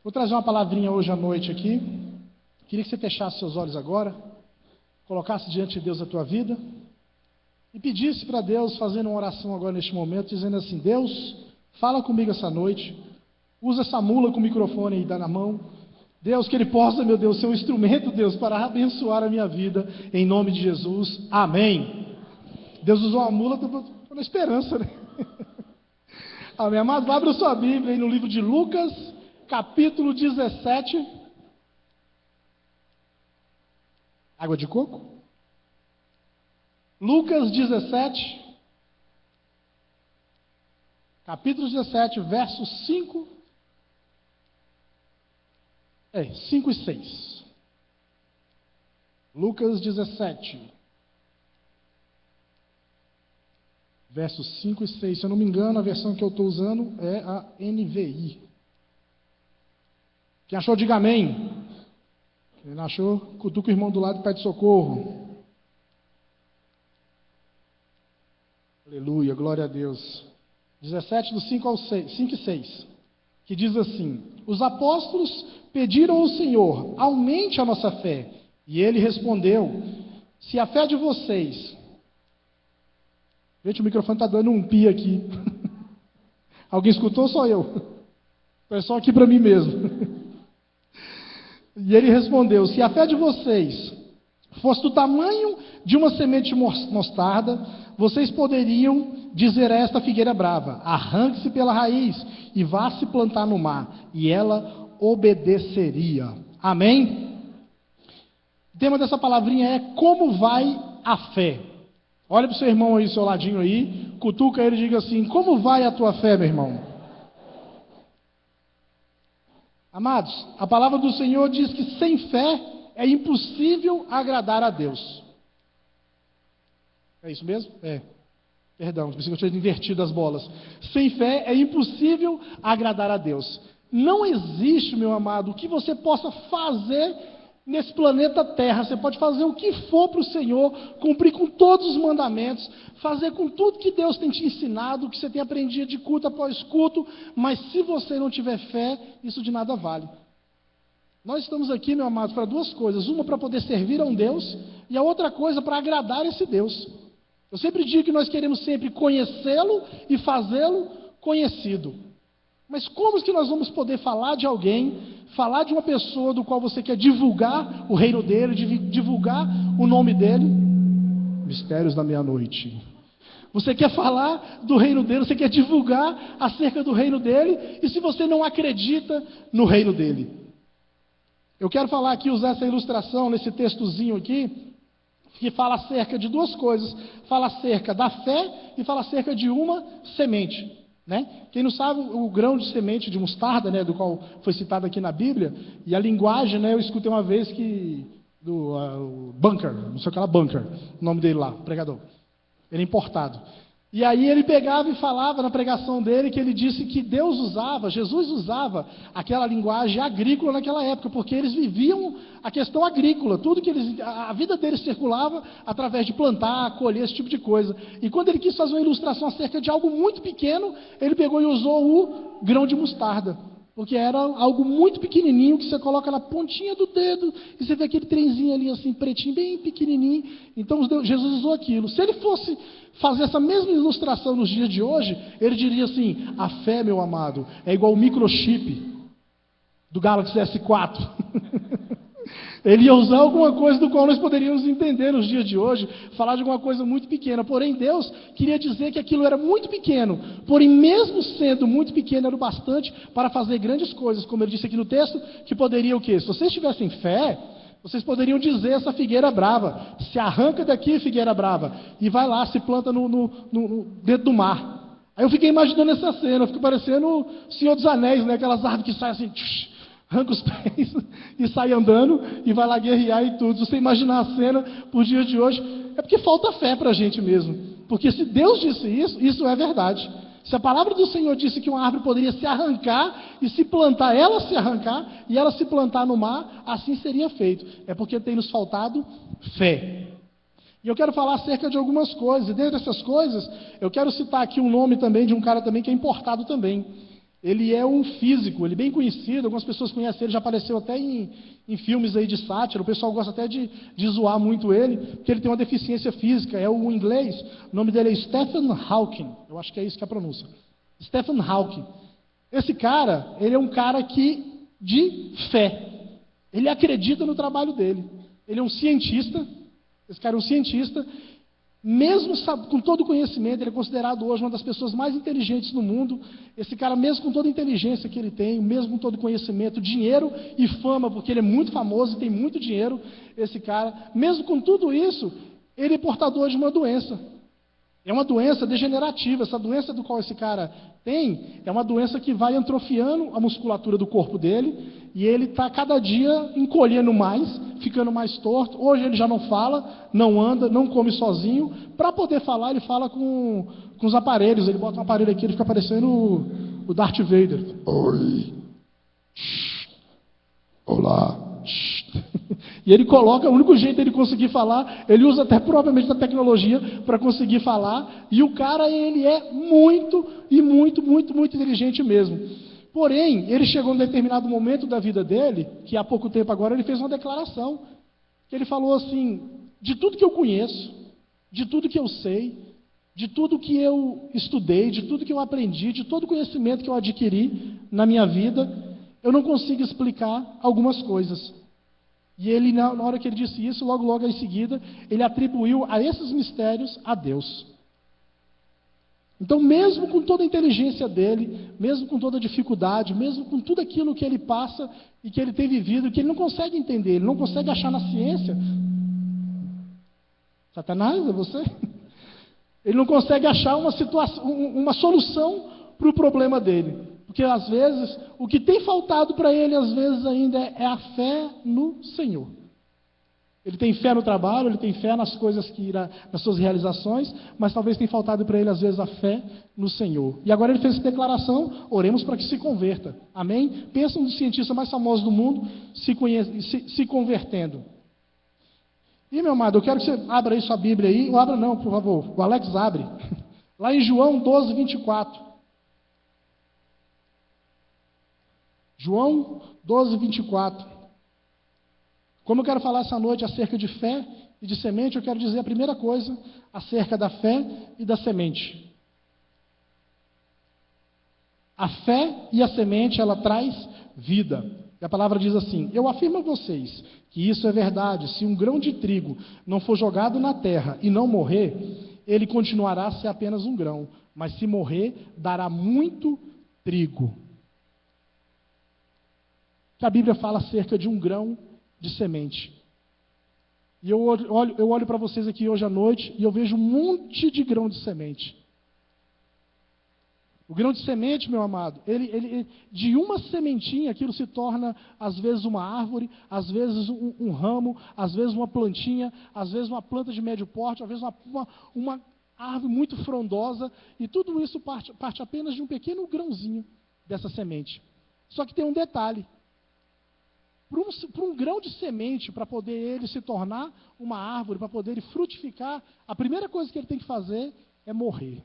Vou trazer uma palavrinha hoje à noite aqui. Queria que você fechasse seus olhos agora, colocasse diante de Deus a tua vida e pedisse para Deus, fazendo uma oração agora neste momento, dizendo assim: Deus, fala comigo essa noite, usa essa mula com o microfone aí, dá na mão. Deus, que ele possa, meu Deus, ser um instrumento, Deus, para abençoar a minha vida, em nome de Jesus, amém. Deus usou a mula, estou na esperança, né? Amém, amado, abra sua Bíblia aí no livro de Lucas, capítulo 17. Água de coco? Lucas 17, capítulo 17, versos 5 e 6. Lucas 17, versos 5 e 6. Se eu não me engano, a versão que eu estou usando é a NVI. Quem achou, diga amém. Quem não achou, cutuca o irmão do lado e pede socorro. Aleluia, glória a Deus. 17, do 5 e 6, que diz assim: os apóstolos pediram ao Senhor, aumente a nossa fé. E ele respondeu: se a fé de vocês... Gente, o microfone está dando um pi aqui. Alguém escutou ou só eu? Foi só aqui para mim mesmo. E ele respondeu: se a fé de vocês fosse do tamanho de uma semente de mostarda, vocês poderiam dizer a esta figueira brava: arranque-se pela raiz e vá se plantar no mar, e ela obedeceria. Amém? O tema dessa palavrinha é: como vai a fé? Olha para o seu irmão aí, do seu ladinho aí, cutuca ele e diga assim: como vai a tua fé, meu irmão? Amados, a palavra do Senhor diz que sem fé é impossível agradar a Deus. É isso mesmo? É. Perdão, pensei que eu tinha invertido as bolas. Sem fé é impossível agradar a Deus. Não existe, meu amado, o que você possa fazer nesse planeta Terra. Você pode fazer o que for para o Senhor, cumprir com todos os mandamentos, fazer com tudo que Deus tem te ensinado, que você tem aprendido de culto após culto, mas se você não tiver fé, isso de nada vale. Nós estamos aqui, meu amado, para duas coisas: uma para poder servir a um Deus, e a outra coisa para agradar esse Deus. Eu sempre digo que nós queremos sempre conhecê-lo e fazê-lo conhecido. Mas como que nós vamos poder falar de alguém, falar de uma pessoa do qual você quer divulgar o reino dele, divulgar o nome dele? Mistérios da meia-noite. Você quer falar do reino dele, você quer divulgar acerca do reino dele, e se você não acredita no reino dele? Eu quero falar aqui, usar essa ilustração nesse textozinho aqui, que fala acerca de duas coisas: fala acerca da fé e fala acerca de uma semente, né? Quem não sabe, o grão de semente de mostarda, né, do qual foi citado aqui na Bíblia, e a linguagem, né, eu escutei uma vez que o Bunker, não sei o que lá, Bunker, o nome dele lá, pregador, ele é importado. E aí ele pegava e falava na pregação dele que ele disse que Deus usava, Jesus usava aquela linguagem agrícola naquela época, porque eles viviam a questão agrícola, tudo que a vida deles circulava através de plantar, colher, esse tipo de coisa. E quando ele quis fazer uma ilustração acerca de algo muito pequeno, ele pegou e usou o grão de mostarda, porque era algo muito pequenininho que você coloca na pontinha do dedo e você vê aquele trenzinho ali assim, pretinho, bem pequenininho. Então Jesus usou aquilo. Se ele fosse fazer essa mesma ilustração nos dias de hoje, ele diria assim: a fé, meu amado, é igual o microchip do Galaxy S4. Ele ia usar alguma coisa do qual nós poderíamos entender nos dias de hoje, falar de alguma coisa muito pequena. Porém, Deus queria dizer que aquilo era muito pequeno, porém, mesmo sendo muito pequeno, era o bastante para fazer grandes coisas, como ele disse aqui no texto, que poderia o quê? Se vocês tivessem fé, vocês poderiam dizer essa figueira brava: se arranca daqui, figueira brava, e vai lá, se planta dentro do mar. Aí eu fiquei imaginando essa cena, eu fico parecendo o Senhor dos Anéis, né? Aquelas árvores que saem assim, arranca os pés e sai andando e vai lá guerrear e tudo. Se você imaginar a cena por dias de hoje, é porque falta fé para a gente mesmo. Porque se Deus disse isso, isso é verdade. Se a palavra do Senhor disse que uma árvore poderia se arrancar e se plantar, ela se arrancar e ela se plantar no mar, assim seria feito. É porque tem nos faltado fé. E eu quero falar acerca de algumas coisas. E dentro dessas coisas, eu quero citar aqui um nome também de um cara também que é importado também. Ele é um físico, ele é bem conhecido, algumas pessoas conhecem ele, já apareceu até em filmes aí de sátira, o pessoal gosta até de zoar muito ele, porque ele tem uma deficiência física, é o inglês, o nome dele é Stephen Hawking, eu acho que é isso que é a pronúncia. Stephen Hawking. Esse cara, ele é um cara de fé, ele acredita no trabalho dele, ele é um cientista, esse cara é um cientista, mesmo com todo o conhecimento, ele é considerado hoje uma das pessoas mais inteligentes do mundo. Esse cara, mesmo com toda a inteligência que ele tem, mesmo com todo o conhecimento, dinheiro e fama, porque ele é muito famoso e tem muito dinheiro, esse cara, mesmo com tudo isso, ele é portador de uma doença. É uma doença degenerativa. Essa doença do qual esse cara tem é uma doença que vai atrofiando a musculatura do corpo dele e ele está cada dia encolhendo mais, ficando mais torto. Hoje ele já não fala, não anda, não come sozinho. Para poder falar, ele fala com os aparelhos. Ele bota um aparelho aqui, ele fica parecendo o Darth Vader. Oi. Olá. E ele coloca, o único jeito de ele conseguir falar, ele usa até provavelmente a tecnologia para conseguir falar, e o cara, ele é muito inteligente mesmo. Porém, ele chegou em determinado momento da vida dele, que há pouco tempo agora, ele fez uma declaração, que ele falou assim, de tudo que eu conheço, de tudo que eu sei, de tudo que eu estudei, de tudo que eu aprendi, de todo o conhecimento que eu adquiri na minha vida, eu não consigo explicar algumas coisas. E ele, na hora que ele disse isso, logo em seguida, ele atribuiu a esses mistérios a Deus. Então, mesmo com toda a inteligência dele, mesmo com toda a dificuldade, mesmo com tudo aquilo que ele passa e que ele tem vivido, que ele não consegue entender, ele não consegue achar na ciência. Satanás, é você? Ele não consegue achar uma solução para o problema dele. Porque às vezes, o que tem faltado para ele, às vezes ainda é a fé no Senhor. Ele tem fé no trabalho, ele tem fé nas coisas nas suas realizações, mas talvez tenha faltado para ele, às vezes, a fé no Senhor. E agora ele fez essa declaração, oremos para que se converta. Amém? Pensa no cientista mais famoso do mundo se convertendo. E, meu amado, eu quero que você abra aí sua Bíblia aí, ou abra não, por favor, o Alex abre. Lá em João 12, 24. João 12, 24. Como eu quero falar essa noite acerca de fé e de semente, eu quero dizer a primeira coisa acerca da fé e da semente. A fé e a semente, ela traz vida. E a palavra diz assim: eu afirmo a vocês que isso é verdade. Se um grão de trigo não for jogado na terra e não morrer, ele continuará a ser apenas um grão. Mas se morrer, dará muito trigo. Que a Bíblia fala acerca de um grão de semente. E eu olho para vocês aqui hoje à noite e eu vejo um monte de grão de semente. O grão de semente, meu amado, ele de uma sementinha, aquilo se torna, às vezes, uma árvore, às vezes um ramo, às vezes uma plantinha, às vezes uma planta de médio porte, às vezes uma árvore muito frondosa, e tudo isso parte apenas de um pequeno grãozinho dessa semente. Só que tem um detalhe. Para um grão de semente, para poder ele se tornar uma árvore, para poder ele frutificar, a primeira coisa que ele tem que fazer é morrer.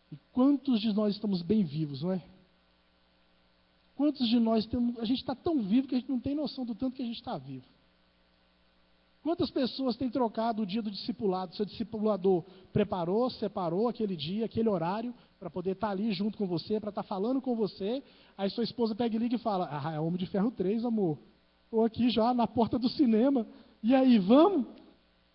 E quantos de nós estamos bem vivos, não é? Quantos de nós a gente está tão vivo que a gente não tem noção do tanto que a gente está vivo. Quantas pessoas têm trocado o dia do discipulado? Seu discipulador preparou, separou aquele dia, aquele horário, para poder estar ali junto com você, para estar falando com você. Aí sua esposa pega e liga e fala: ah, é Homem de Ferro 3, amor. Estou aqui já na porta do cinema. E aí, vamos?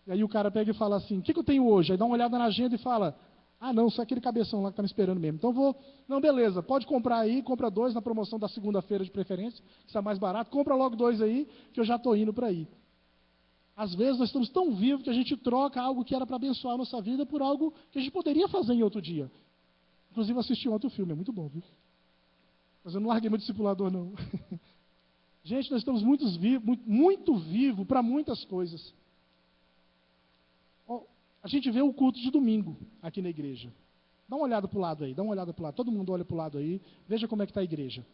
E aí o cara pega e fala assim: o que eu tenho hoje? Aí dá uma olhada na agenda e fala: ah, não, só aquele cabeção lá que está me esperando mesmo. Então vou. Não, beleza, pode comprar aí, compra 2 na promoção da segunda-feira de preferência, que está mais barato. Compra logo 2 aí, que eu já estou indo para aí. Às vezes nós estamos tão vivos que a gente troca algo que era para abençoar a nossa vida por algo que a gente poderia fazer em outro dia. Inclusive assisti um outro filme, é muito bom, viu? Mas eu não larguei meu discipulador, não. Gente, nós estamos muito vivos para muitas coisas. A gente vê o culto de domingo aqui na igreja. Dá uma olhada para o lado aí, dá uma olhada para o lado. Todo mundo olha para o lado aí, veja como é que está a igreja.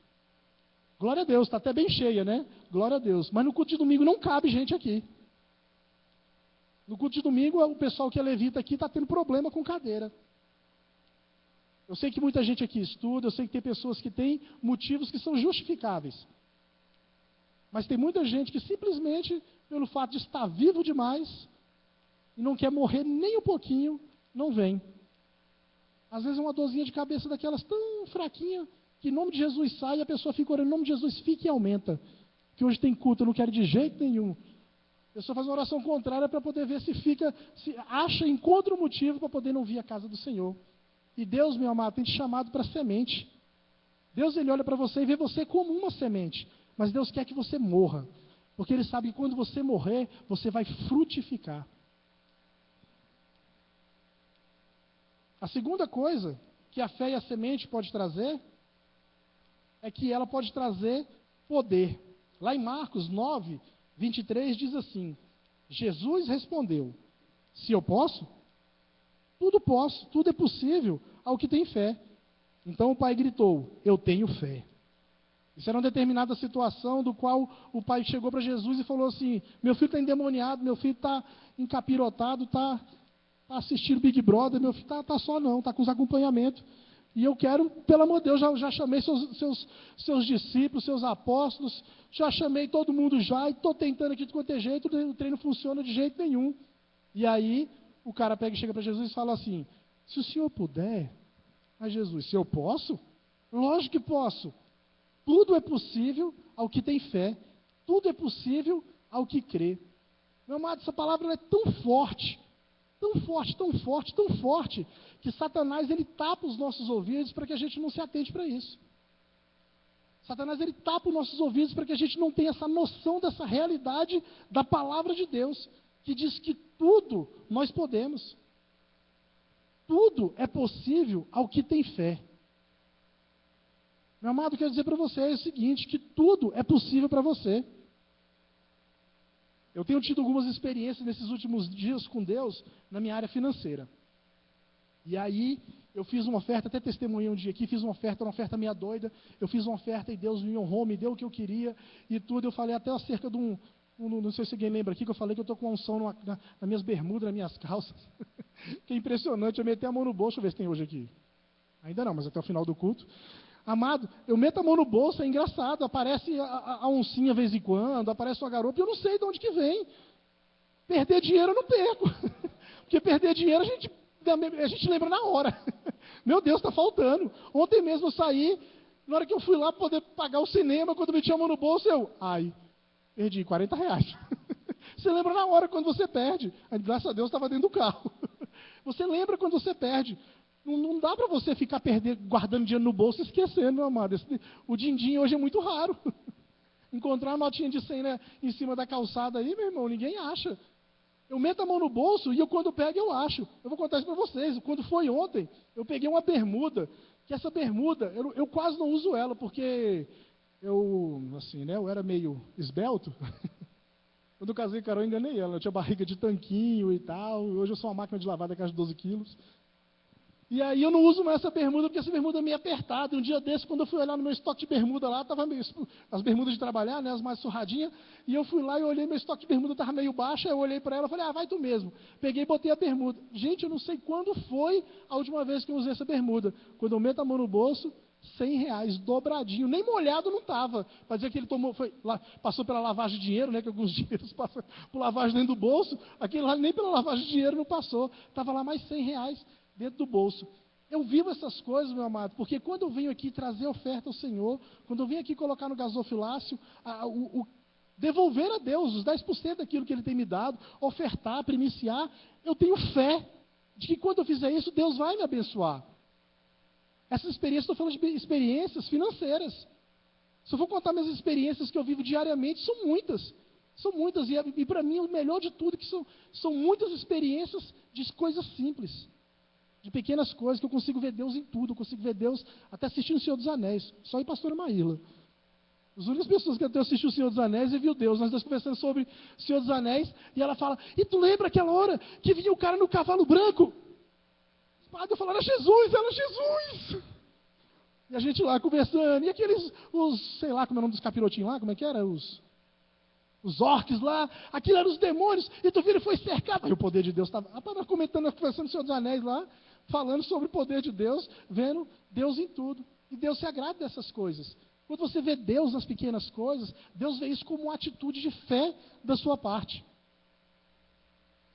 Glória a Deus, está até bem cheia, né? Glória a Deus. Mas no culto de domingo não cabe gente aqui. No culto de domingo, o pessoal que é levita aqui está tendo problema com cadeira. Eu sei que muita gente aqui estuda, eu sei que tem pessoas que têm motivos que são justificáveis. Mas tem muita gente que simplesmente, pelo fato de estar vivo demais, e não quer morrer nem um pouquinho, não vem. Às vezes é uma dorzinha de cabeça daquelas tão fraquinha, que em nome de Jesus sai e a pessoa fica orando, em nome de Jesus fica e aumenta. Que hoje tem culto, eu não quero de jeito nenhum. A pessoa faz uma oração contrária para poder ver se fica, se acha, encontra um motivo para poder não vir à casa do Senhor. E Deus, meu amado, tem te chamado para semente. Deus, Ele olha para você e vê você como uma semente. Mas Deus quer que você morra. Porque Ele sabe que quando você morrer, você vai frutificar. A segunda coisa que a fé e a semente pode trazer é que ela pode trazer poder. Lá em Marcos 9, 23 diz assim: Jesus respondeu: se eu posso, tudo posso, tudo é possível ao que tem fé. Então o pai gritou: eu tenho fé. Isso era uma determinada situação do qual o pai chegou para Jesus e falou assim: meu filho está endemoniado, meu filho está encapirotado, está assistindo Big Brother, meu filho está só não, está com os acompanhamentos. E eu quero, pelo amor de Deus, já chamei seus discípulos, seus apóstolos, já chamei todo mundo já, e estou tentando aqui de qualquer jeito, o treino não funciona de jeito nenhum. E aí, o cara pega e chega para Jesus e fala assim: se o senhor puder, mas Jesus, se eu posso? Lógico que posso. Tudo é possível ao que tem fé, tudo é possível ao que crê. Meu amado, essa palavra é tão forte, tão forte, tão forte, tão forte, que Satanás ele tapa os nossos ouvidos para que a gente não se atente para isso. Satanás ele tapa os nossos ouvidos para que a gente não tenha essa noção dessa realidade da palavra de Deus, que diz que tudo nós podemos. Tudo é possível ao que tem fé. Meu amado, quero dizer para você o seguinte, que tudo é possível para você. Eu tenho tido algumas experiências nesses últimos dias com Deus na minha área financeira. E aí, eu fiz uma oferta, até testemunhei um dia aqui, fiz uma oferta meia doida. Eu fiz uma oferta e Deus me honrou, me deu o que eu queria e tudo. Eu falei até acerca de não sei se alguém lembra aqui, que eu falei que eu estou com uma unção nas minhas bermudas, nas minhas calças. Que é impressionante, eu meti a mão no bolso, deixa eu ver se tem hoje aqui. Ainda não, mas até o final do culto. Amado, eu meto a mão no bolso, é engraçado, aparece a oncinha de vez em quando, aparece uma garopa, e eu não sei de onde que vem. Perder dinheiro eu não perco, porque perder dinheiro a gente lembra na hora. Meu Deus, está faltando. Ontem mesmo eu saí, na hora que eu fui lá para poder pagar o cinema, quando eu meti a mão no bolso, perdi R$40. Você lembra na hora quando você perde. Graças a Deus estava dentro do carro. Você lembra quando você perde. Não dá para você ficar guardando dinheiro no bolso e esquecendo, meu amado. O din-din hoje é muito raro. Encontrar uma notinha de 100 né, em cima da calçada aí, meu irmão, ninguém acha. Eu meto a mão no bolso e quando eu pego, eu acho. Eu vou contar isso para vocês. Quando foi ontem, eu peguei uma bermuda, que essa bermuda, eu quase não uso ela, porque eu era meio esbelto. Quando eu casei com a Carol, eu enganei ela. Eu tinha barriga de tanquinho e tal. Hoje eu sou uma máquina de lavar daquelas de 12 quilos. E aí eu não uso mais essa bermuda, porque essa bermuda é meio apertada. Um dia desse, quando eu fui olhar no meu estoque de bermuda lá, estava meio, as bermudas de trabalhar, né, as mais surradinhas, e eu fui lá e olhei, meu estoque de bermuda estava meio baixo, aí eu olhei para ela e falei, vai tu mesmo. Peguei e botei a bermuda. Gente, eu não sei quando foi a última vez que eu usei essa bermuda. Quando eu meto a mão no bolso, R$100, dobradinho, nem molhado não estava. Para dizer que ele passou pela lavagem de dinheiro, né, que alguns dinheiros passam por lavagem dentro do bolso, aquele lá nem pela lavagem de dinheiro não passou. Estava lá mais R$100 dentro do bolso. Eu vivo essas coisas, meu amado, porque quando eu venho aqui trazer oferta ao Senhor, quando eu venho aqui colocar no gasofilácio, devolver a Deus os 10% daquilo que Ele tem me dado, ofertar, primiciar, eu tenho fé de que quando eu fizer isso, Deus vai me abençoar. Essas experiências, estou falando de experiências financeiras. Se eu for contar minhas experiências que eu vivo diariamente, são muitas. São muitas, e para mim o melhor de tudo é que são muitas experiências de coisas simples. De pequenas coisas que eu consigo ver Deus em tudo, eu consigo ver Deus até assistindo o Senhor dos Anéis, só em pastora Maíla. As únicas pessoas que até assistiram o Senhor dos Anéis e viu Deus. Nós estamos conversando sobre o Senhor dos Anéis, e ela fala, e tu lembra aquela hora que vinha o cara no cavalo branco? Eu falo, era Jesus! E a gente lá conversando, e aqueles, sei lá como é o nome dos capirotinhos lá, como é que era? Os orques lá, aquilo eram os demônios, e tu vira e foi cercado. Aí o poder de Deus estava, comentando, conversando o Senhor dos Anéis lá, falando sobre o poder de Deus, vendo Deus em tudo. E Deus se agrada dessas coisas. Quando você vê Deus nas pequenas coisas, Deus vê isso como uma atitude de fé da sua parte.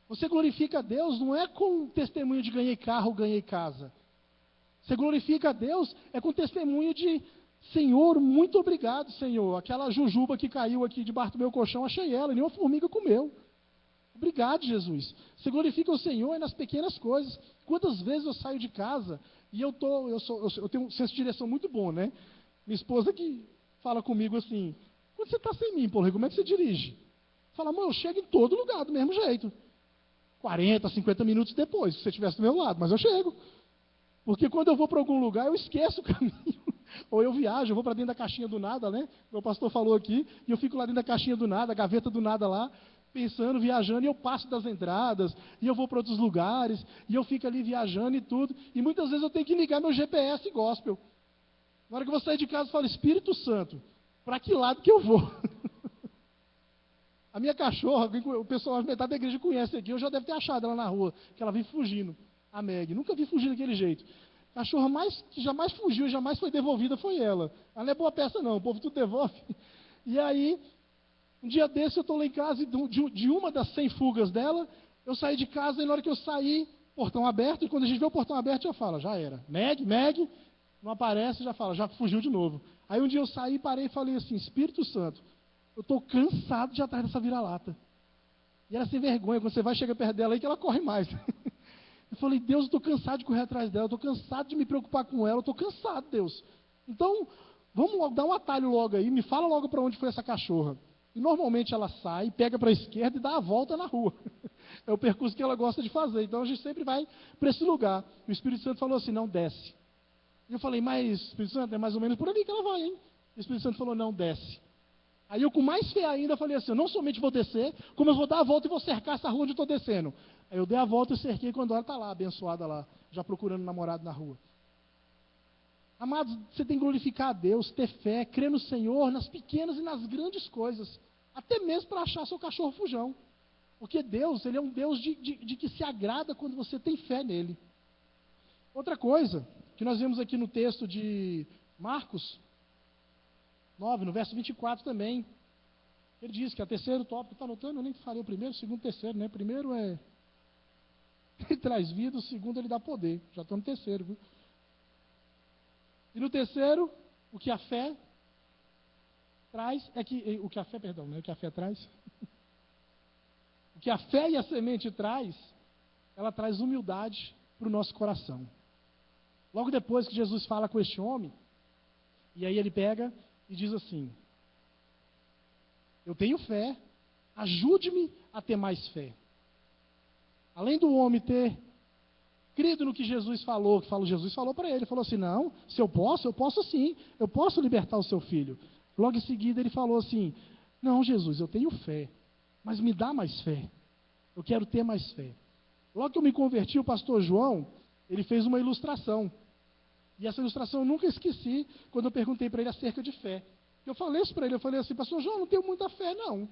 Você glorifica a Deus não é com testemunho de ganhei carro, ganhei casa. Você glorifica a Deus é com testemunho de Senhor, muito obrigado, Senhor. Aquela jujuba que caiu aqui debaixo do meu colchão, achei ela, nenhuma formiga comeu. Obrigado, Jesus. Você glorifica o Senhor nas pequenas coisas. Quantas vezes eu saio de casa e eu tenho um senso de direção muito bom, né? Minha esposa que fala comigo assim, quando você está sem mim, Paulo, como é que você dirige? Fala, amor, eu chego em todo lugar do mesmo jeito. 40, 50 minutos depois, se você estivesse do meu lado, mas eu chego. Porque quando eu vou para algum lugar, eu esqueço o caminho. Ou eu viajo, eu vou para dentro da caixinha do nada, né? O pastor falou aqui, e eu fico lá dentro da caixinha do nada, a gaveta do nada lá, pensando, viajando, e eu passo das entradas, e eu vou para outros lugares, e eu fico ali viajando e tudo. E muitas vezes eu tenho que ligar meu GPS gospel. Na hora que eu vou sair de casa, eu falo, Espírito Santo, para que lado que eu vou? A minha cachorra, o pessoal, metade da igreja conhece aqui, eu já deve ter achado ela na rua, que ela vem fugindo, a Meg. Nunca vi fugir daquele jeito. A cachorra que jamais fugiu e jamais foi devolvida foi ela. Ela não é boa peça não, o povo tudo devolve. E aí, um dia desse eu estou lá em casa, e de uma das 100 fugas dela, eu saí de casa e na hora que eu saí, portão aberto, e quando a gente vê o portão aberto, já fala, já era. Meg, não aparece, já fala, já fugiu de novo. Aí um dia eu saí, parei e falei assim, Espírito Santo, eu estou cansado de atrás dessa vira-lata. E ela sem vergonha, quando você vai chegar perto dela aí que ela corre mais. Eu falei, Deus, eu estou cansado de correr atrás dela, eu estou cansado de me preocupar com ela, eu estou cansado, Deus. Então, vamos dar um atalho logo aí, me fala logo para onde foi essa cachorra. E normalmente ela sai, pega para a esquerda e dá a volta na rua. É o percurso que ela gosta de fazer. Então a gente sempre vai para esse lugar. O Espírito Santo falou assim, não, desce. E eu falei, mas Espírito Santo, é mais ou menos por ali que ela vai, hein? O Espírito Santo falou, não, desce. Aí eu com mais fé ainda falei assim, eu não somente vou descer, como eu vou dar a volta e vou cercar essa rua onde eu estou descendo. Aí eu dei a volta e cerquei, quando ela está lá, abençoada lá, já procurando namorado na rua. Amados, você tem que glorificar a Deus, ter fé, crer no Senhor, nas pequenas e nas grandes coisas. Até mesmo para achar seu cachorro fujão. Porque Deus, Ele é um Deus de que se agrada quando você tem fé nele. Outra coisa, que nós vemos aqui no texto de Marcos 9, no verso 24 também. Ele diz que é o terceiro tópico, está anotando? Eu nem falei o primeiro, o segundo, o terceiro, né? Primeiro é ele traz vida, o segundo ele dá poder. Já estou no terceiro, viu? E no terceiro, o que a fé traz é que o que a fé, perdão, né? O que a fé traz? O que a fé e a semente traz, ela traz humildade para o nosso coração. Logo depois que Jesus fala com este homem, e aí ele pega e diz assim: eu tenho fé, ajude-me a ter mais fé. Além do homem ter crido no que Jesus falou, Jesus falou para ele, falou assim, não, se eu posso sim, eu posso libertar o seu filho. Logo em seguida ele falou assim, não Jesus, eu tenho fé, mas me dá mais fé, eu quero ter mais fé. Logo que eu me converti, o pastor João, ele fez uma ilustração, e essa ilustração eu nunca esqueci, quando eu perguntei para ele acerca de fé. Eu falei isso para ele, eu falei assim, pastor João, não tenho muita fé não.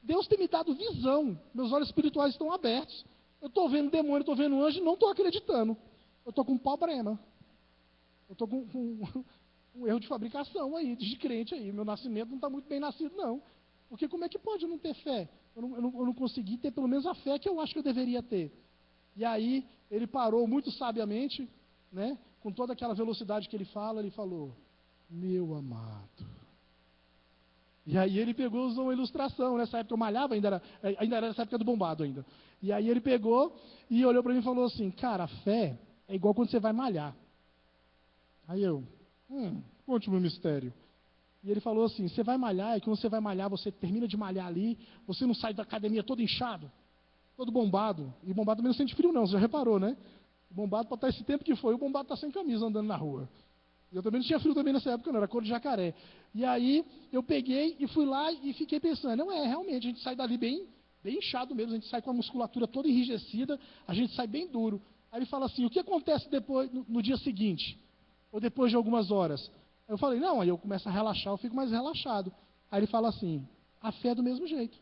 Deus tem me dado visão, meus olhos espirituais estão abertos. Eu estou vendo demônio, estou vendo anjo e não estou acreditando. Eu estou com um problema. Eu estou com um erro de fabricação aí, de crente aí. Meu nascimento não está muito bem nascido, não. Porque como é que pode eu não ter fé? Eu não consegui ter pelo menos a fé que eu acho que eu deveria ter. E aí, ele parou muito sabiamente, né, com toda aquela velocidade que ele fala, ele falou, meu amado. E aí ele pegou, usou uma ilustração, nessa época eu malhava, ainda era nessa época do bombado ainda. E aí ele pegou e olhou para mim e falou assim, cara, a fé é igual quando você vai malhar. Aí eu, conte o meu mistério. E ele falou assim, você vai malhar, e quando você vai malhar, você termina de malhar ali, você não sai da academia todo inchado, todo bombado. E bombado também não sente frio não, você já reparou, né? O bombado, para estar esse tempo que foi, o bombado está sem camisa andando na rua. Eu também não tinha frio também nessa época, não, era cor de jacaré. E aí eu peguei e fui lá e fiquei pensando, não realmente, a gente sai dali bem inchado mesmo, a gente sai com a musculatura toda enrijecida, a gente sai bem duro. Aí ele fala assim, o que acontece depois, no dia seguinte? Ou depois de algumas horas? Aí eu falei, não, aí eu começo a relaxar, eu fico mais relaxado. Aí ele fala assim, a fé é do mesmo jeito.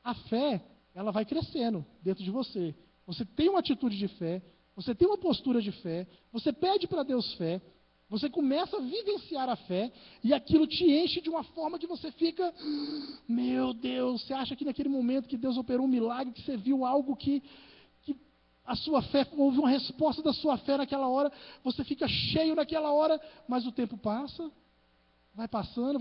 A fé, ela vai crescendo dentro de você. você tem uma atitude de fé, você tem uma postura de fé, você pede para Deus fé, você começa a vivenciar a fé, e aquilo te enche de uma forma que você fica, meu Deus, você acha que naquele momento que Deus operou um milagre, que você viu algo que a sua fé, houve uma resposta da sua fé naquela hora, você fica cheio naquela hora, mas o tempo passa, vai passando,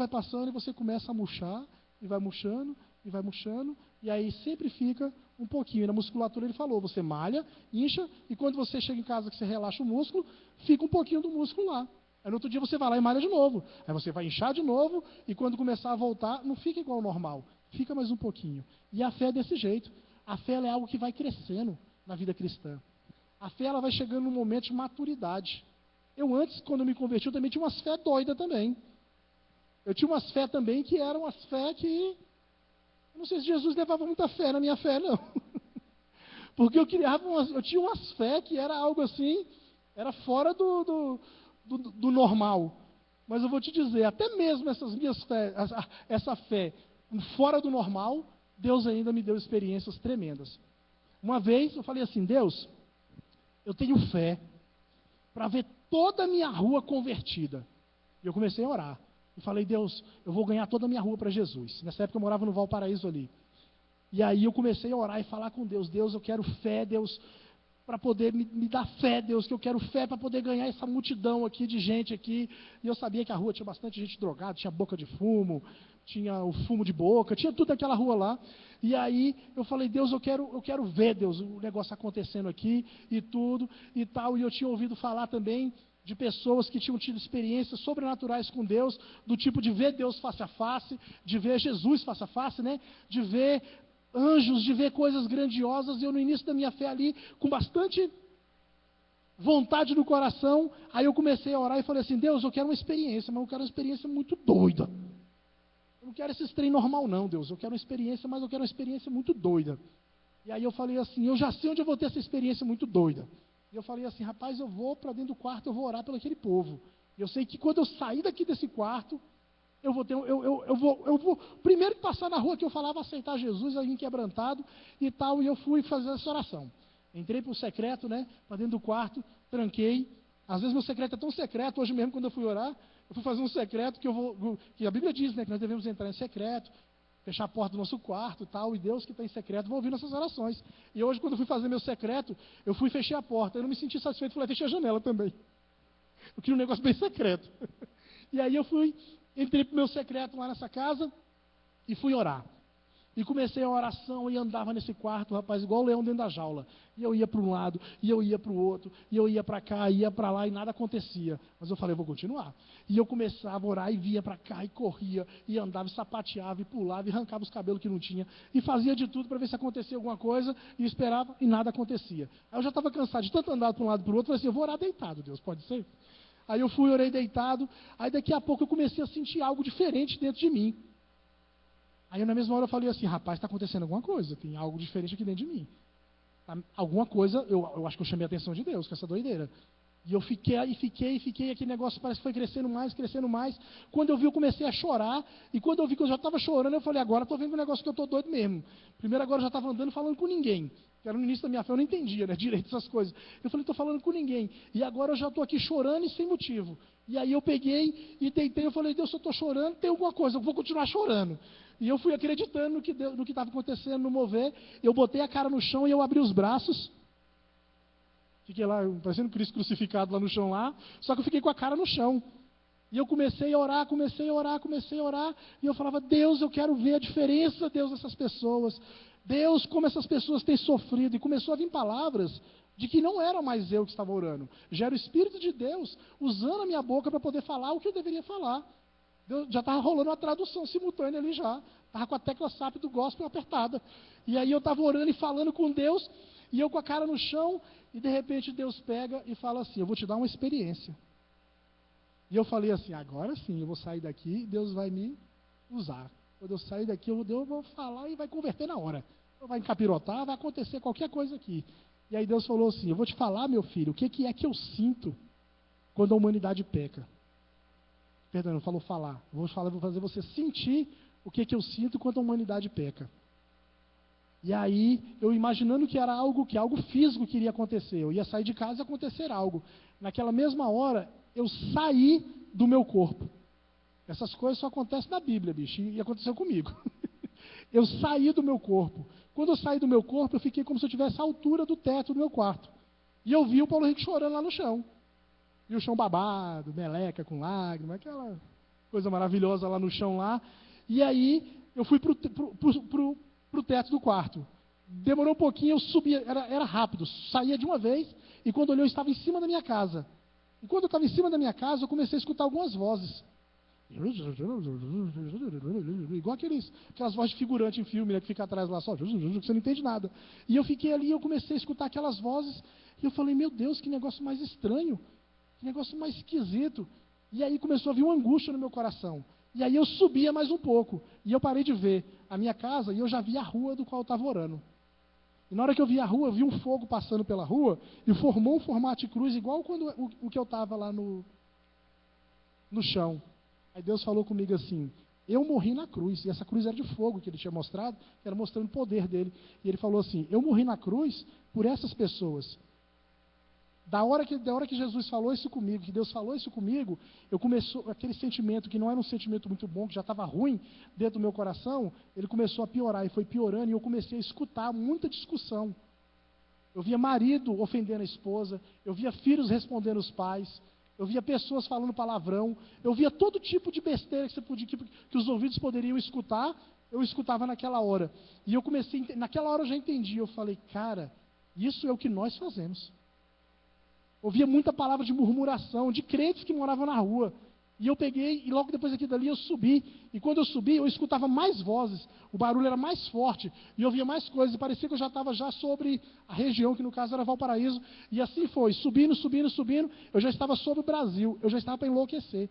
e você começa a murchar, e vai murchando, e aí sempre fica um pouquinho. E na musculatura ele falou, você malha, incha, e quando você chega em casa que você relaxa o músculo, fica um pouquinho do músculo lá. Aí no outro dia você vai lá e malha de novo. Aí você vai inchar de novo, e quando começar a voltar, não fica igual ao normal, fica mais um pouquinho. E a fé é desse jeito. A fé é algo que vai crescendo na vida cristã. A fé ela vai chegando num momento de maturidade. Eu antes, quando eu me converti, eu também tinha umas fé doidas também. Eu tinha umas fé também que eram umas fé que... Eu não sei se Jesus levava muita fé na minha fé, não. Porque eu tinha umas fé que era algo assim, era fora do normal. Mas eu vou te dizer, até mesmo essas minhas fé, essa fé fora do normal, Deus ainda me deu experiências tremendas. Uma vez eu falei assim, Deus, eu tenho fé para ver toda a minha rua convertida. E eu comecei a orar. E falei, Deus, eu vou ganhar toda a minha rua para Jesus. Nessa época eu morava no Valparaíso ali. E aí eu comecei a orar e falar com Deus, Deus, eu quero fé, Deus, para poder me dar fé, Deus, que eu quero fé para poder ganhar essa multidão aqui de gente aqui. E eu sabia que a rua tinha bastante gente drogada, tinha boca de fumo, tinha o fumo de boca, tinha tudo aquela rua lá. E aí eu falei, Deus, eu quero ver, Deus, o negócio acontecendo aqui e tudo e tal. E eu tinha ouvido falar também de pessoas que tinham tido experiências sobrenaturais com Deus, do tipo de ver Deus face a face, de ver Jesus face a face, né? De ver anjos, de ver coisas grandiosas. E eu no início da minha fé ali, com bastante vontade no coração, aí eu comecei a orar e falei assim, Deus, eu quero uma experiência, mas eu quero uma experiência muito doida. Eu não quero esse trem normal não, Deus, eu quero uma experiência, mas eu quero uma experiência muito doida. E aí eu falei assim, eu já sei onde eu vou ter essa experiência muito doida. E eu falei assim, rapaz, eu vou para dentro do quarto, eu vou orar pelo aquele povo. E eu sei que quando eu sair daqui desse quarto, eu vou primeiro passar na rua que eu falava aceitar Jesus, alguém quebrantado e tal, e eu fui fazer essa oração. Entrei para o secreto, né, para dentro do quarto, tranquei. Às vezes meu secreto é tão secreto, hoje mesmo quando eu fui orar, eu fui fazer um secreto que a Bíblia diz, né, que nós devemos entrar em secreto, fechar a porta do nosso quarto e tal, e Deus que está em secreto vai ouvir nossas orações. E hoje, quando eu fui fazer meu secreto, eu fui e fechei a porta. Eu não me senti satisfeito, falei, fechei a janela também. Eu queria um negócio bem secreto. E aí eu entrei para o meu secreto lá nessa casa e fui orar. E comecei a oração e andava nesse quarto, rapaz, igual o leão dentro da jaula. E eu ia para um lado, e eu ia para o outro, e eu ia para cá, ia para lá, e nada acontecia. Mas eu falei, eu vou continuar. E eu começava a orar, e via para cá, e corria, e andava, e sapateava, e pulava, e arrancava os cabelos que não tinha, e fazia de tudo para ver se acontecia alguma coisa, e esperava, e nada acontecia. Aí eu já estava cansado de tanto andar para um lado e para o outro, falei assim, eu vou orar deitado, Deus, pode ser? Aí eu fui, orei deitado, aí daqui a pouco eu comecei a sentir algo diferente dentro de mim. Aí na mesma hora eu falei assim, rapaz, está acontecendo alguma coisa, tem algo diferente aqui dentro de mim. Alguma coisa, eu acho que eu chamei a atenção de Deus com essa doideira. E eu fiquei, aquele negócio parece que foi crescendo mais. Quando eu vi, eu comecei a chorar, e quando eu vi que eu já estava chorando, eu falei, agora estou vendo um negócio que eu estou doido mesmo. Primeiro agora eu já estava andando falando com ninguém, que era no início da minha fé, eu não entendia, né, direito essas coisas. Eu falei, estou falando com ninguém, e agora eu já estou aqui chorando e sem motivo. E aí eu peguei e deitei, eu falei, Deus, se eu estou chorando, tem alguma coisa, eu vou continuar chorando. E eu fui acreditando no que estava acontecendo, no mover, eu botei a cara no chão e eu abri os braços, fiquei lá, parecendo Cristo crucificado lá no chão lá, só que eu fiquei com a cara no chão. E eu comecei a orar, e eu falava, Deus, eu quero ver a diferença, Deus, dessas pessoas. Deus, como essas pessoas têm sofrido. E começou a vir palavras de que não era mais eu que estava orando. Já era o Espírito de Deus usando a minha boca para poder falar o que eu deveria falar. Deus, já estava rolando uma tradução simultânea ali já. Estava com a tecla SAP do gospel apertada. E aí eu estava orando e falando com Deus, e eu com a cara no chão, e de repente Deus pega e fala assim, eu vou te dar uma experiência. E eu falei assim, agora sim, eu vou sair daqui e Deus vai me usar. Quando eu sair daqui, eu vou falar e vai converter na hora. Vai encapirotar, vai acontecer qualquer coisa aqui. E aí Deus falou assim, eu vou te falar, meu filho, o que é que eu sinto quando a humanidade peca. Perdão, não falou falar. Vou fazer você sentir o que eu sinto quando a humanidade peca. E aí, eu imaginando que era algo físico que iria acontecer. Eu ia sair de casa e acontecer algo. Naquela mesma hora, eu saí do meu corpo. Essas coisas só acontecem na Bíblia, bicho, e aconteceu comigo. Eu saí do meu corpo. Quando eu saí do meu corpo, eu fiquei como se eu tivesse a altura do teto do meu quarto. E eu vi o Paulo Henrique chorando lá no chão. E o chão babado, meleca com lágrimas, aquela coisa maravilhosa lá no chão lá. E aí, eu fui pro teto do quarto. Demorou um pouquinho, eu subia, era rápido, saía de uma vez, e quando olhei, eu estava em cima da minha casa. E quando eu estava em cima da minha casa, eu comecei a escutar algumas vozes. Igual aquelas vozes de figurante em filme, né, que fica atrás lá só, que você não entende nada. E eu fiquei ali, eu comecei a escutar aquelas vozes, e eu falei, meu Deus, que negócio mais estranho, que negócio mais esquisito. E aí começou a vir uma angústia no meu coração. E aí eu subia mais um pouco, e eu parei de ver a minha casa, e eu já vi a rua do qual eu estava orando. E na hora que eu vi a rua, eu vi um fogo passando pela rua, e formou um formato de cruz, igual quando o que eu estava lá no chão. Aí Deus falou comigo assim, eu morri na cruz, e essa cruz era de fogo que ele tinha mostrado, que era mostrando o poder dele. E ele falou assim, eu morri na cruz por essas pessoas. Da hora que Jesus falou isso comigo, que Deus falou isso comigo, eu começou aquele sentimento que não era um sentimento muito bom, que já estava ruim dentro do meu coração, ele começou a piorar, e foi piorando, e eu comecei a escutar muita discussão. Eu via marido ofendendo a esposa, eu via filhos respondendo os pais, eu via pessoas falando palavrão, eu via todo tipo de besteira que os ouvidos poderiam escutar, eu escutava naquela hora. E eu comecei, naquela hora eu já entendi, eu falei, cara, isso é o que nós fazemos. Ouvia muita palavra de murmuração, de crentes que moravam na rua. E eu peguei, e logo depois aqui dali eu subi. E quando eu subi, eu escutava mais vozes. O barulho era mais forte. E eu via mais coisas. E parecia que eu já estava sobre a região, que no caso era Valparaíso. E assim foi, subindo. Eu já estava sobre o Brasil. Eu já estava para enlouquecer.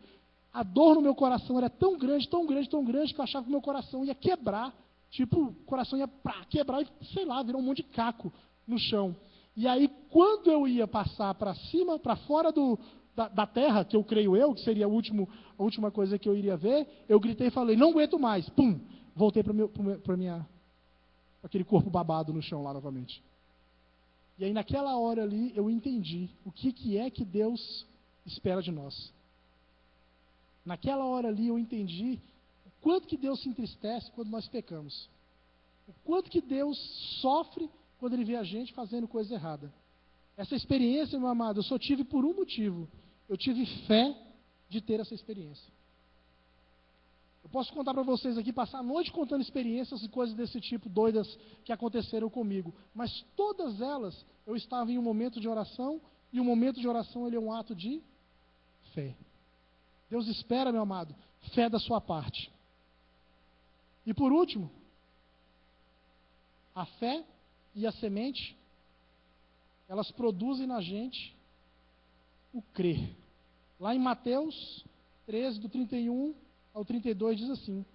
A dor no meu coração era tão grande, que eu achava que o meu coração ia quebrar. Tipo, o coração ia quebrar e, sei lá, virou um monte de caco no chão. E aí, quando eu ia passar para cima, para fora da terra, que eu creio que seria a última coisa que eu iria ver, eu gritei e falei, não aguento mais. Pum! Voltei para aquele corpo babado no chão lá novamente. E aí, naquela hora ali, eu entendi o que é que Deus espera de nós. Naquela hora ali, eu entendi o quanto que Deus se entristece quando nós pecamos. O quanto que Deus sofre quando Ele vê a gente fazendo coisa errada. Essa experiência, meu amado, eu só tive por um motivo. Eu tive fé de ter essa experiência. Eu posso contar para vocês aqui, passar a noite contando experiências e coisas desse tipo, doidas, que aconteceram comigo. Mas todas elas, eu estava em um momento de oração, e o momento de oração ele é um ato de fé. Deus espera, meu amado, fé da sua parte. E por último, a fé e a semente, elas produzem na gente o crer. Lá em Mateus 13, do 31 ao 32, diz assim: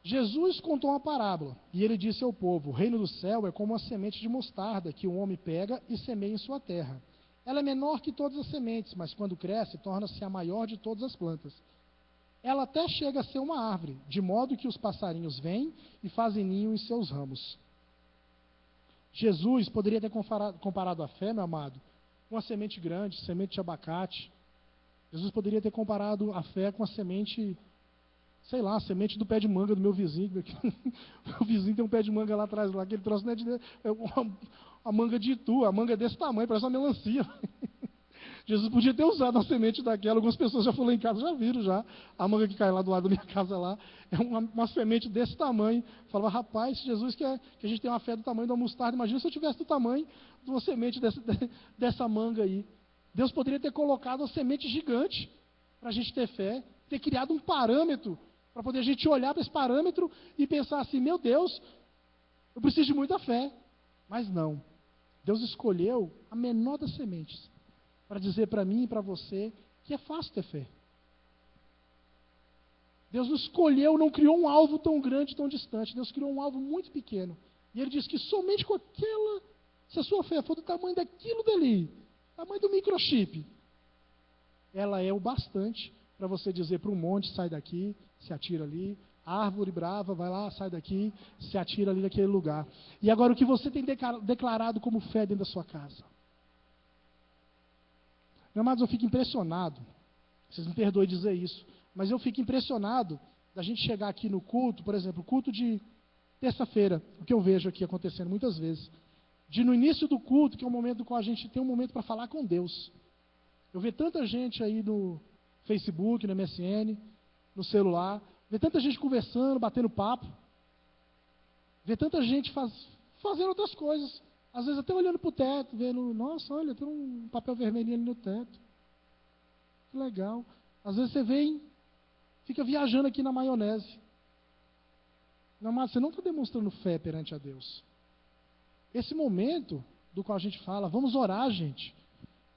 Jesus contou uma parábola, e ele disse ao povo: o reino do céu é como uma semente de mostarda, que um homem pega e semeia em sua terra. Ela é menor que todas as sementes, mas quando cresce, torna-se a maior de todas as plantas. Ela até chega a ser uma árvore, de modo que os passarinhos vêm e fazem ninho em seus ramos. Jesus poderia ter comparado a fé, meu amado, com uma semente grande, semente de abacate. Jesus poderia ter comparado a fé com a semente, sei lá, a semente do pé de manga do meu vizinho. O vizinho tem um pé de manga lá atrás, lá, que ele trouxe, né, a manga de Itu, a manga desse tamanho, parece uma melancia. Jesus podia ter usado a semente daquela. Algumas pessoas já foram lá em casa, já viram já. A manga que cai lá do lado da minha casa lá, é uma semente desse tamanho. Falava, rapaz, Jesus quer que a gente tenha uma fé do tamanho da mostarda. Imagina se eu tivesse do tamanho de uma semente dessa manga aí. Deus poderia ter colocado uma semente gigante para a gente ter fé, ter criado um parâmetro, para poder a gente olhar para esse parâmetro e pensar assim, meu Deus, eu preciso de muita fé. Mas não. Deus escolheu a menor das sementes para dizer para mim e para você que é fácil ter fé. Deus não escolheu, não criou um alvo tão grande, tão distante. Deus criou um alvo muito pequeno. E Ele diz que somente com aquela, se a sua fé for do tamanho daquilo dali, tamanho do microchip, ela é o bastante para você dizer para um monte, sai daqui, se atira ali, árvore brava, vai lá, sai daqui, se atira ali naquele lugar. E agora o que você tem declarado como fé dentro da sua casa? Meus amados, eu fico impressionado, vocês me perdoem dizer isso, mas eu fico impressionado da gente chegar aqui no culto, por exemplo, culto de terça-feira, o que eu vejo aqui acontecendo muitas vezes, de no início do culto, que é o momento do qual a gente tem um momento para falar com Deus. Eu vejo tanta gente aí no Facebook, no MSN, no celular, ver tanta gente conversando, batendo papo, ver tanta gente fazendo outras coisas, às vezes até olhando para o teto, vendo, nossa, olha, tem um papel vermelhinho ali no teto, que legal. Às vezes você vem, fica viajando aqui na maionese. Não, mas você não está demonstrando fé perante a Deus. Esse momento do qual a gente fala, vamos orar, gente,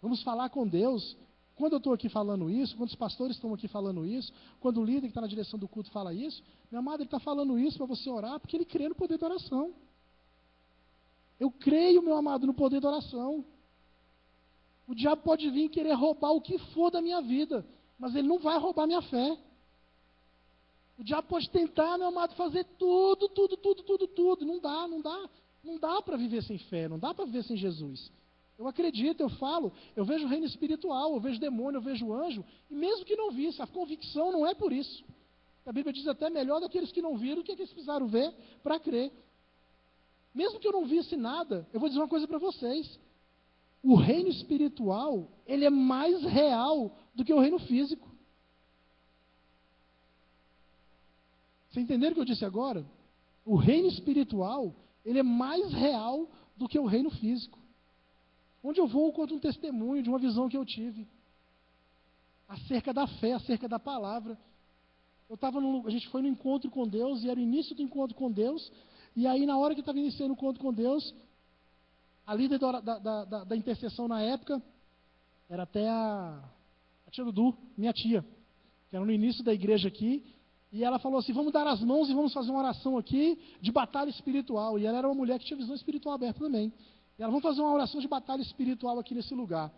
vamos falar com Deus. Quando eu estou aqui falando isso, quando os pastores estão aqui falando isso, quando o líder que está na direção do culto fala isso, meu amado, ele está falando isso para você orar, porque ele crê no poder da oração. Eu creio, meu amado, no poder da oração. O diabo pode vir e querer roubar o que for da minha vida, mas ele não vai roubar minha fé. O diabo pode tentar, meu amado, fazer tudo. Não dá para viver sem fé, não dá para viver sem Jesus. Eu acredito, eu falo, eu vejo o reino espiritual, eu vejo demônio, eu vejo anjo, e mesmo que não visse, a convicção não é por isso. A Bíblia diz até melhor daqueles que não viram, o que eles precisaram ver para crer. Mesmo que eu não visse nada, eu vou dizer uma coisa para vocês. O reino espiritual, ele é mais real do que o reino físico. Vocês entenderam o que eu disse agora? O reino espiritual, ele é mais real do que o reino físico. Onde eu vou, eu conto um testemunho de uma visão que eu tive. Acerca da fé, acerca da palavra. A gente foi no encontro com Deus, e era o início do encontro com Deus, e aí na hora que estava iniciando o encontro com Deus, a líder da intercessão na época, era até a tia Dudu, minha tia, que era no início da igreja aqui, e ela falou assim, vamos dar as mãos e vamos fazer uma oração aqui de batalha espiritual. E ela era uma mulher que tinha visão espiritual aberta também. E ela, vamos fazer uma oração de batalha espiritual aqui nesse lugar.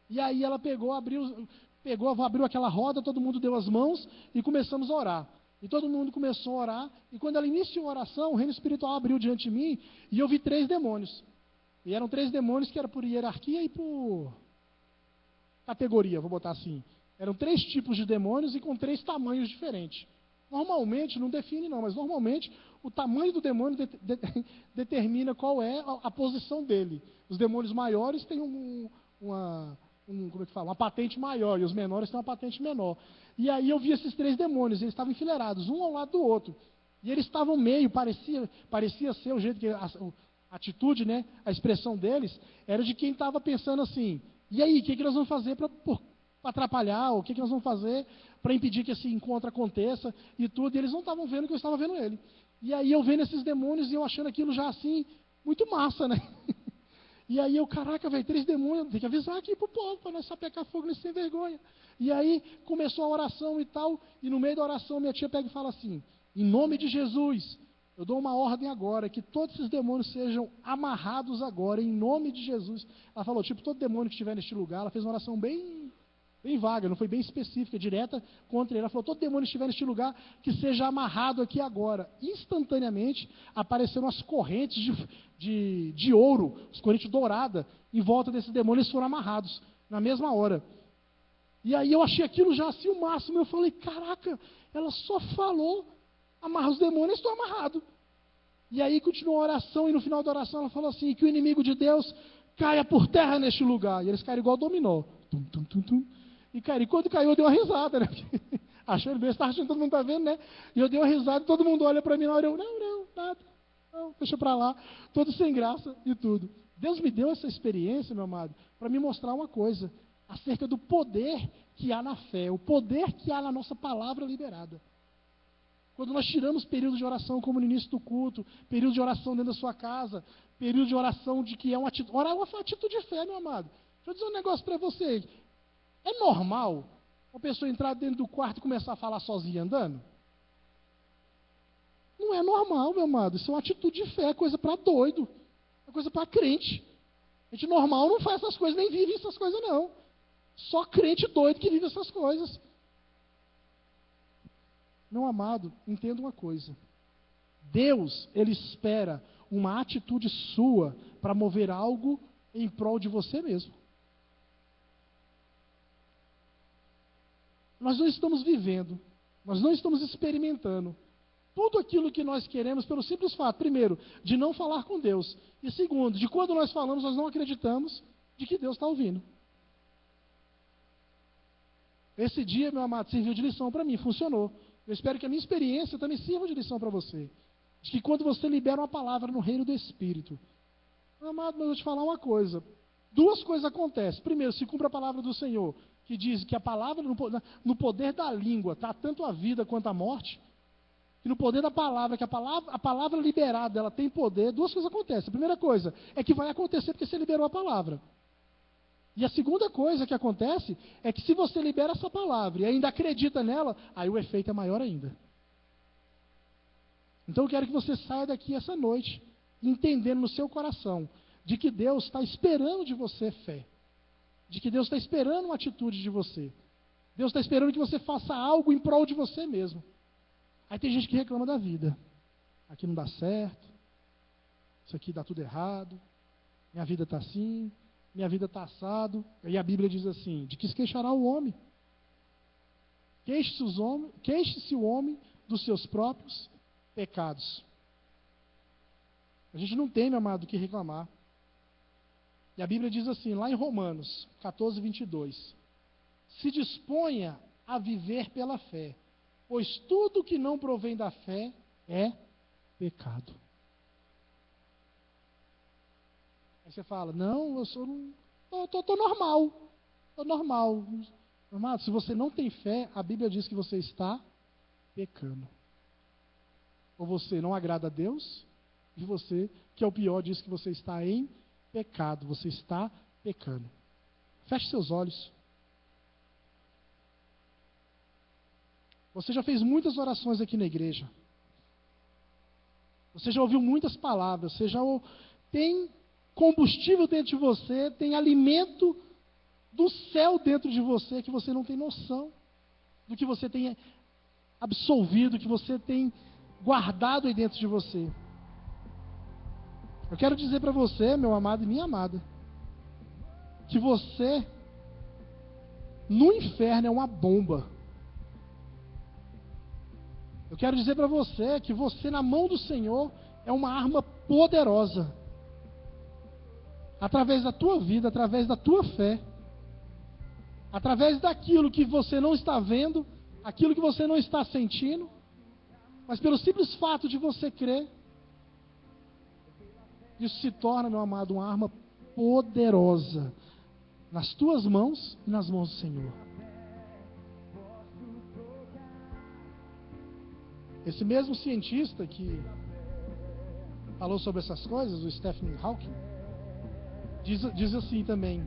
E aí ela abriu aquela roda, todo mundo deu as mãos e começamos a orar. E todo mundo começou a orar, e quando ela iniciou a oração, o reino espiritual abriu diante de mim, e eu vi 3 demônios. E eram 3 demônios que eram por hierarquia e por categoria, vou botar assim. Eram 3 tipos de demônios e com 3 tamanhos diferentes. Normalmente, não define não, mas normalmente o tamanho do demônio determina qual é a posição dele. Os demônios maiores têm como é que fala? Uma patente maior, e os menores têm uma patente menor. E aí eu vi esses 3 demônios, eles estavam enfileirados, um ao lado do outro. E eles estavam meio, parecia ser o jeito que a atitude, né, a expressão deles, era de quem estava pensando assim, e aí, o que nós vamos fazer para atrapalhar, o que nós vamos fazer para impedir que esse encontro aconteça e tudo, e eles não estavam vendo que eu estava vendo ele. E aí eu vendo esses demônios e eu achando aquilo já assim, muito massa, né? E aí eu, caraca, velho, 3 demônios, tem que avisar aqui pro povo, para não sapecar fogo nesse sem vergonha. E aí começou a oração e tal, e no meio da oração minha tia pega e fala assim, em nome de Jesus, eu dou uma ordem agora, que todos esses demônios sejam amarrados agora, em nome de Jesus. Ela falou, tipo, todo demônio que estiver neste lugar, ela fez uma oração bem vaga, não foi bem específica, direta contra ele. Ela falou, todo demônio que estiver neste lugar, que seja amarrado aqui agora. Instantaneamente, apareceram as correntes de ouro, as correntes douradas, em volta desses demônios, foram amarrados, na mesma hora. E aí eu achei aquilo já assim o máximo, eu falei, caraca, ela só falou, amarra os demônios, estou amarrado. E aí continuou a oração, e no final da oração ela falou assim, que o inimigo de Deus caia por terra neste lugar. E eles caíram igual dominó. Tum, tum, tum, tum. E, cara, e quando caiu, eu dei uma risada, né? Achando bem, achando que todo mundo está vendo, né? E eu dei uma risada, e todo mundo olha para mim na hora, eu, não, nada, não, deixa para lá, todo sem graça e tudo. Deus me deu essa experiência, meu amado, para me mostrar uma coisa, acerca do poder que há na fé, o poder que há na nossa palavra liberada. Quando nós tiramos períodos de oração, como no início do culto, período de oração dentro da sua casa, período de oração de que é uma atitude, orar é uma atitude de fé, meu amado. Deixa eu dizer um negócio para você. É normal uma pessoa entrar dentro do quarto e começar a falar sozinha andando? Não é normal, meu amado. Isso é uma atitude de fé, é coisa para doido, é coisa para crente. Gente normal não faz essas coisas, nem vive essas coisas, não. Só crente doido que vive essas coisas. Meu amado, entenda uma coisa. Deus, Ele espera uma atitude sua para mover algo em prol de você mesmo. Nós não estamos vivendo, nós não estamos experimentando tudo aquilo que nós queremos pelo simples fato, primeiro, de não falar com Deus, e segundo, de quando nós falamos, nós não acreditamos de que Deus está ouvindo. Esse dia, meu amado, serviu de lição para mim, funcionou. Eu espero que a minha experiência também sirva de lição para você. De que quando você libera uma palavra no reino do Espírito, meu amado, mas eu vou te falar uma coisa. Duas coisas acontecem. Primeiro, se cumpre a palavra do Senhor, que diz que a palavra, no poder da língua, está tanto a vida quanto a morte, e no poder da palavra, que a palavra liberada, ela tem poder. Duas coisas acontecem. A primeira coisa é que vai acontecer porque você liberou a palavra. E a segunda coisa que acontece é que se você libera essa palavra e ainda acredita nela, aí o efeito é maior ainda. Então eu quero que você saia daqui essa noite, entendendo no seu coração, de que Deus está esperando de você fé. De que Deus está esperando uma atitude de você. Deus está esperando que você faça algo em prol de você mesmo. Aí tem gente que reclama da vida. Aqui não dá certo. Isso aqui dá tudo errado. Minha vida está assim. Minha vida está assado. E a Bíblia diz assim: de que se queixará o homem? Queixe-se o homem dos seus próprios pecados. A gente não tem, meu amado, o que reclamar. E a Bíblia diz assim, lá em Romanos 14, 22. Se disponha a viver pela fé, pois tudo que não provém da fé é pecado. Aí você fala, não, eu sou tô normal. Estou normal. Amado, se você não tem fé, a Bíblia diz que você está pecando. Ou você não agrada a Deus, e você, que é o pior, diz que você está em pecado. Você está pecando. Feche seus olhos. Você já fez muitas orações aqui na igreja. Você já ouviu muitas palavras. Você já tem combustível dentro de você, tem alimento do céu dentro de você que você não tem noção do que você tem absolvido, que você tem guardado aí dentro de você. Eu quero dizer para você, meu amado e minha amada, que você no inferno é uma bomba. Eu quero dizer para você que você na mão do Senhor é uma arma poderosa. Através da tua vida, através da tua fé, através daquilo que você não está vendo, aquilo que você não está sentindo, mas pelo simples fato de você crer, isso se torna, meu amado, uma arma poderosa nas tuas mãos e nas mãos do Senhor. Esse mesmo cientista que falou sobre essas coisas, o Stephen Hawking, diz assim também: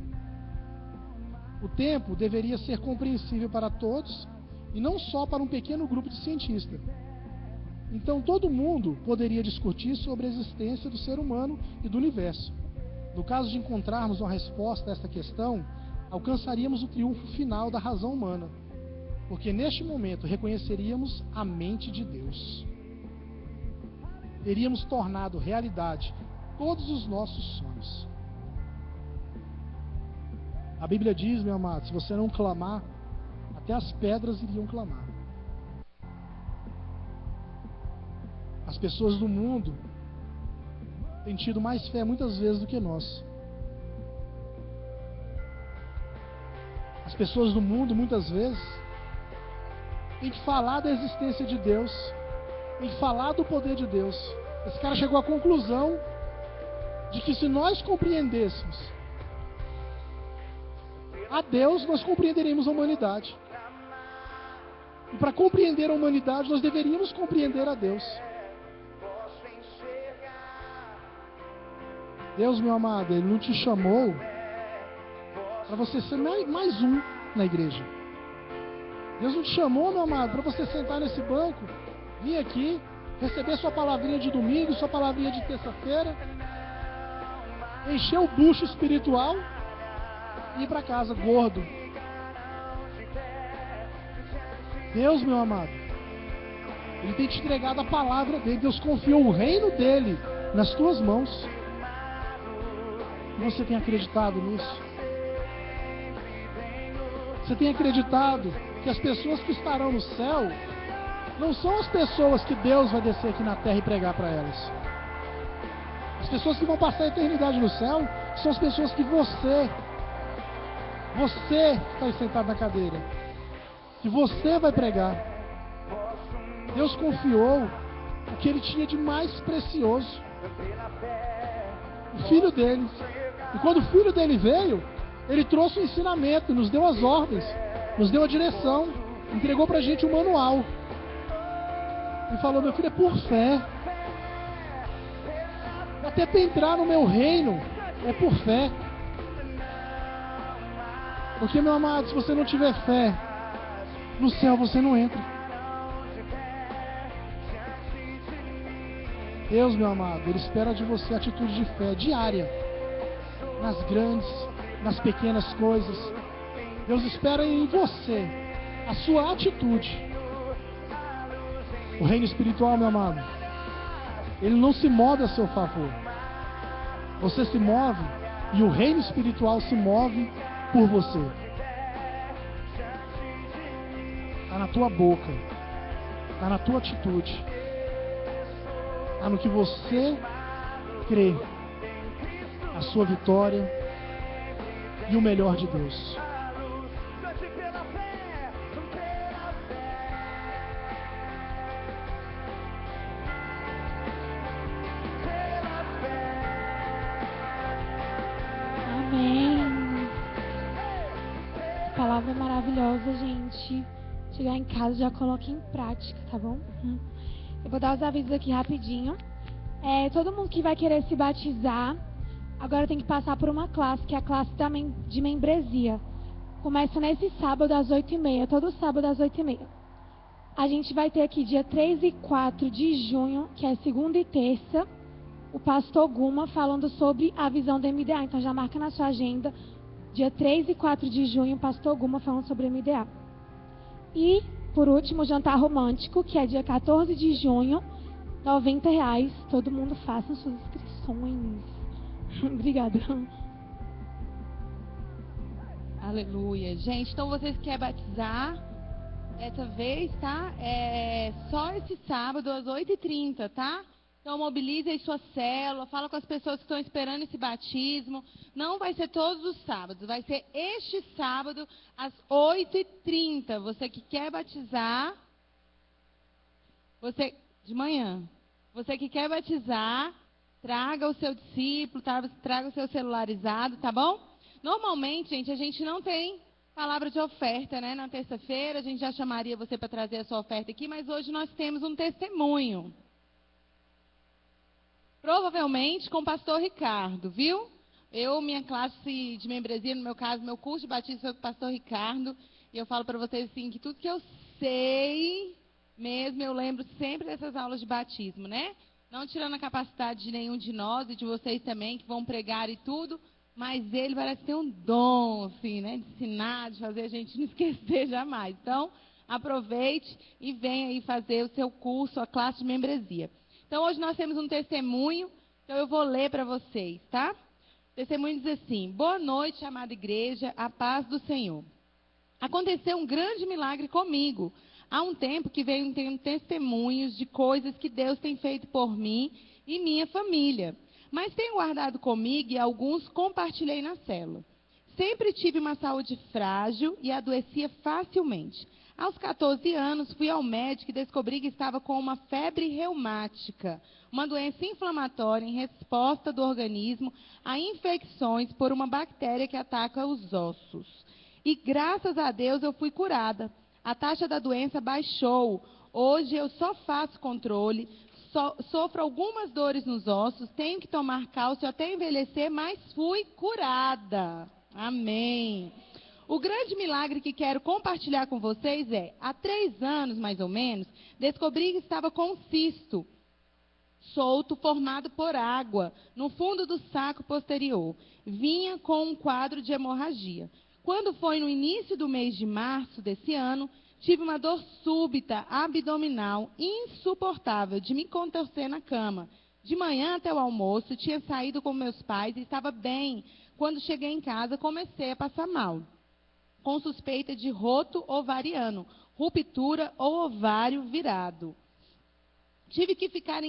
o tempo deveria ser compreensível para todos e não só para um pequeno grupo de cientistas. Então todo mundo poderia discutir sobre a existência do ser humano e do universo. No caso de encontrarmos uma resposta a esta questão, alcançaríamos o triunfo final da razão humana, porque neste momento reconheceríamos a mente de Deus. Teríamos tornado realidade todos os nossos sonhos. A Bíblia diz, meu amado, se você não clamar, até as pedras iriam clamar. As pessoas do mundo têm tido mais fé muitas vezes do que nós. As pessoas do mundo muitas vezes têm que falar da existência de Deus, têm que falar do poder de Deus. Esse cara chegou à conclusão de que se nós compreendêssemos a Deus, nós compreenderíamos a humanidade. E para compreender a humanidade, nós deveríamos compreender a Deus. Deus, meu amado, Ele não te chamou para você ser mais um na igreja. Deus não te chamou, meu amado, para você sentar nesse banco, vir aqui, receber sua palavrinha de domingo, sua palavrinha de terça-feira, encher o bucho espiritual e ir para casa gordo. Deus, meu amado, Ele tem te entregado a palavra dele. Deus confiou o reino dele nas tuas mãos. E você tem acreditado nisso? Você tem acreditado que as pessoas que estarão no céu não são as pessoas que Deus vai descer aqui na terra e pregar para elas. As pessoas que vão passar a eternidade no céu são as pessoas que você que está aí sentado na cadeira, que você vai pregar. Deus confiou o que Ele tinha de mais precioso, o Filho dele. E quando o Filho dele veio, Ele trouxe o ensinamento, nos deu as ordens, nos deu a direção, entregou para a gente um manual. E falou: meu filho, é por fé. Até para entrar no meu reino, é por fé. Porque, meu amado, se você não tiver fé, no céu você não entra. Deus, meu amado, Ele espera de você atitude de fé diária, nas grandes, nas pequenas coisas. Deus espera em você a sua atitude. O reino espiritual, meu amado, ele não se move a seu favor. Você se move e o reino espiritual se move por você. Está na tua boca, está na tua atitude, está no que você crê, a sua vitória e o melhor de Deus. Palavra maravilhosa, gente. Chegar em casa, já coloque em prática, tá bom? Eu vou dar os avisos aqui rapidinho. Todo mundo que vai querer se batizar, agora tem que passar por uma classe, que é a classe de membresia. Começa nesse sábado às 8h30, todo sábado às 8h30. A gente vai ter aqui dia 3 e 4 de junho, que é segunda e terça, o pastor Guma falando sobre a visão do MDA. Então já marca na sua agenda. Dia 3 e 4 de junho, o pastor Guma falando sobre MDA. E, por último, o jantar romântico, que é dia 14 de junho, R$90. Todo mundo faça suas inscrições. Obrigada. Aleluia. Gente, então vocês querem batizar dessa vez, tá? É só esse sábado às 8h30, tá? Então mobilize aí sua célula, fala com as pessoas que estão esperando esse batismo. Não vai ser todos os sábados, vai ser este sábado às 8h30. Você que quer batizar, você de manhã, você que quer batizar, traga o seu discípulo, traga o seu celularizado, tá bom? Normalmente, gente, a gente não tem palavra de oferta, né? Na terça-feira a gente já chamaria você para trazer a sua oferta aqui, mas hoje nós temos um testemunho. Provavelmente com o pastor Ricardo, viu? Minha classe de membresia, no meu caso, meu curso de batismo foi com o pastor Ricardo. E eu falo para vocês assim, que tudo que eu sei mesmo, eu lembro sempre dessas aulas de batismo, né? Não tirando a capacidade de nenhum de nós e de vocês também, que vão pregar e tudo. Mas ele parece ter um dom, assim, né? De ensinar, de fazer a gente não esquecer jamais. Então, aproveite e venha aí fazer o seu curso, a classe de membresia. Então, hoje nós temos um testemunho, então eu vou ler para vocês, tá? O testemunho diz assim: boa noite, amada igreja, a paz do Senhor. Aconteceu um grande milagre comigo. Há um tempo que venho tendo testemunhos de coisas que Deus tem feito por mim e minha família. Mas tenho guardado comigo e alguns compartilhei na célula. Sempre tive uma saúde frágil e adoecia facilmente. Aos 14 anos, fui ao médico e descobri que estava com uma febre reumática, uma doença inflamatória em resposta do organismo a infecções por uma bactéria que ataca os ossos. E graças a Deus eu fui curada. A taxa da doença baixou. Hoje eu só faço controle, sofro algumas dores nos ossos, tenho que tomar cálcio até envelhecer, mas fui curada. Amém. O grande milagre que quero compartilhar com vocês é, há 3 anos, mais ou menos, descobri que estava com um cisto solto, formado por água, no fundo do saco posterior. Vinha com um quadro de hemorragia. Quando foi no início do mês de março desse ano, tive uma dor súbita, abdominal, insuportável, de me contorcer na cama. De manhã até o almoço, tinha saído com meus pais e estava bem. Quando cheguei em casa, comecei a passar mal, com suspeita de roto ovariano, ruptura ou ovário virado. Tive que ficar